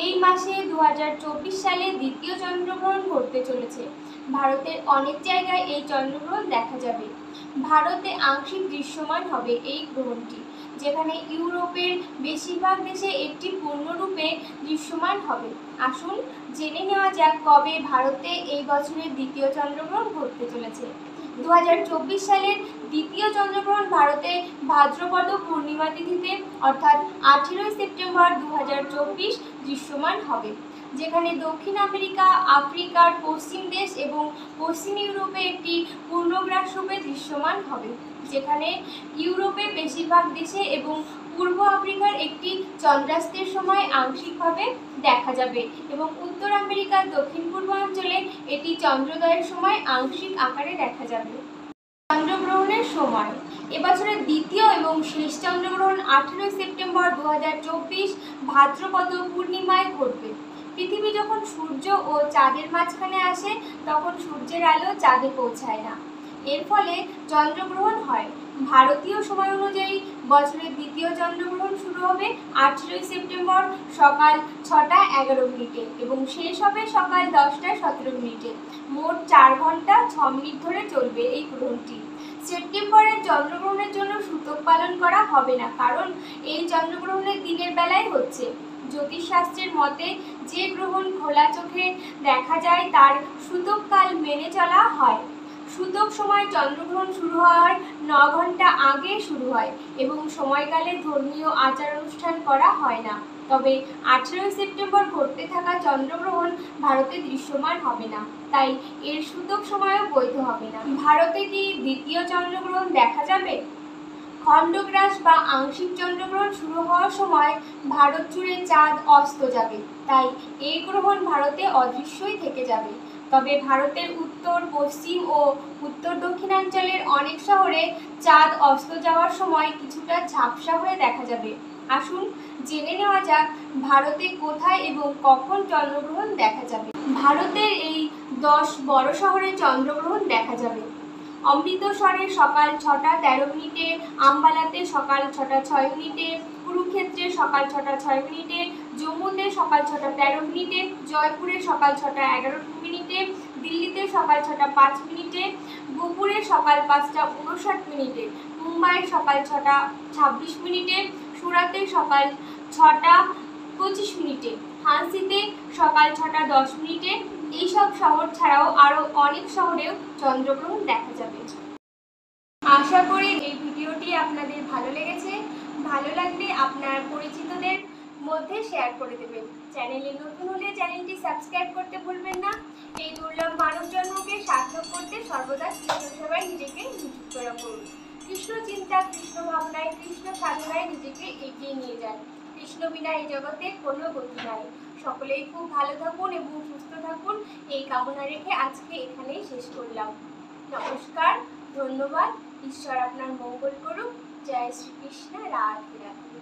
এই মাসে 2024 সালে দ্বিতীয় চন্দ্রগ্রহণ ঘটতে চলেছে। ভারতের অনেক জায়গায় এই চন্দ্রগ্রহণ দেখা যাবে। ভারতে আংশিক দৃশ্যমান হবে এই গ্রহণটি, যেখানে ইউরোপের বেশিরভাগ দেশে একটি পূর্ণরূপে দৃশ্যমান হবে। আসুন জেনে নেওয়া যাক কবে ভারতে এই বছরের দ্বিতীয় চন্দ্রগ্রহণ ঘটতে চলেছে। 2024 সালের দ্বিতীয় চন্দ্রগ্রহণ ভারতে ভাদ্রপদ পূর্ণিমা তিথিতে অর্থাৎ 18 সেপ্টেম্বর 2024 দৃশ্যমান হবে, যেখানে দক্ষিণ আমেরিকা, আফ্রিকার পশ্চিম দেশ এবং পশ্চিম ইউরোপে একটি পূর্ণগ্রাস রূপে দৃশ্যমান হবে, যেখানে ইউরোপে বেশিরভাগ দেশে এবং পূর্ব আফ্রিকার একটি চন্দ্রাস্তের সময় আংশিকভাবে দেখা যাবে এবং উত্তর আমেরিকার দক্ষিণ পূর্বাঞ্চলে এটি চন্দ্রোদয়ের সময় আংশিক আকারে দেখা যাবে। চন্দ্রগ্রহণের সময় এবছরের দ্বিতীয় এবং শেষ চন্দ্রগ্রহণ 18 সেপ্টেম্বর 2024 ভাদ্রপদ পূর্ণিমায় ঘটবে। পৃথিবী যখন সূর্য ও চাঁদের মাঝখানে আসে তখন সূর্যের আলো চাঁদে পৌঁছায় না, এর ফলে চন্দ্রগ্রহণ হয়। ভারতীয় সময় অনুযায়ী বছরের দ্বিতীয় চন্দ্রগ্রহণ শুরু হবে 18 সেপ্টেম্বর সকাল 6:11 এবং শেষ হবে সকাল 10:17। মোট 4 ঘন্টা 6 মিনিট ধরে চলবে এই গ্রহণটি। সেপ্টেম্বরের চন্দ্রগ্রহণের জন্য সূতক পালন করা হবে না, কারণ এই চন্দ্রগ্রহণের দিনের বেলায় হচ্ছে। জ্যোতিষশাস্ত্রের মতে যে গ্রহণ খোলা চোখে দেখা যায় তার সূতক কাল মেনে চলা হয়। সূতক সময় চন্দ্রগ্রহণ শুরু হওয়ার 9 ঘন্টা আগে শুরু হয় এবং সময়কালে ধর্মীয় আচার অনুষ্ঠান করা হয় না। তবে 18 সেপ্টেম্বর ঘটতে থাকা চন্দ্রগ্রহণ ভারতে দৃশ্যমান হবে না, তাই এর সূতক সময়ও বৈধ হবে না। ভারতে কি দ্বিতীয় চন্দ্রগ্রহণ দেখা যাবে? খণ্ডগ্রাস বা আংশিক চন্দ্রগ্রহণ শুরু হওয়ার সময় ভারত জুড়ে চাঁদ অস্ত যাবে, তাই এই গ্রহণ ভারতে অদৃশ্যই থেকে যাবে। তবে ভারতের উত্তর, পশ্চিম ও উত্তর দক্ষিণাঞ্চলের অনেক শহরে চাঁদ অস্ত যাওয়ার সময় কিছুটা ঝাপসা হয়ে দেখা যাবে। আসুন জেনে নেওয়া যাক ভারতে কোথায় এবং কখন চন্দ্রগ্রহণ দেখা যাবে। ভারতের এই 10 বড় শহরে চন্দ্রগ্রহণ দেখা যাবে। অমৃতসরে সকাল 6:13, আম্বালাতে সকাল 6:06, কুরুক্ষেত্রে সকাল 6:06, জম্মুতে সকাল 6:13, জয়পুরে সকাল 6:11, দিল্লিতে সকাল 6:05, গোপুরে সকাল 5:59, মুম্বাই সকাল 6:26, সুরাতে সকাল 6:25, ঝাঁসিতে সকাল 6:10। এইসব শহর ছাড়াও আরও অনেক শহরেও চন্দ্রগ্রহণ দেখা যাবে। আশা করি এই ভিডিওটি আপনাদের ভালো লেগেছে। ভালো লাগলে আপনার পরিচিতদের মধ্যে শেয়ার করে দেবেন। চ্যানেলে নতুন হলে চ্যানেলটি সাবস্ক্রাইব করতে ভুলবেন না। এই দুর্লভ মানব জন্মকে সার্থক করতে সর্বদা কৃষ্ণ সেবায় নিজেকে নিযুক্ত রাখুন। কৃষ্ণ চিন্তা, কৃষ্ণ ভাবনায়, কৃষ্ণ সাধনায় নিজেকে এগিয়ে নিয়ে যান। কৃষ্ণ বিনা এই জগতে কোনো গতি নাই। সকলেই খুব ভালো থাকুন এবং সুস্থ থাকুন, এই কামনা রেখে আজকে এখানেই শেষ করলাম। নমস্কার, ধন্যবাদ। ঈশ্বর আপনার মঙ্গল করুক। জয় শ্রীকৃষ্ণ। রাধে রাধে।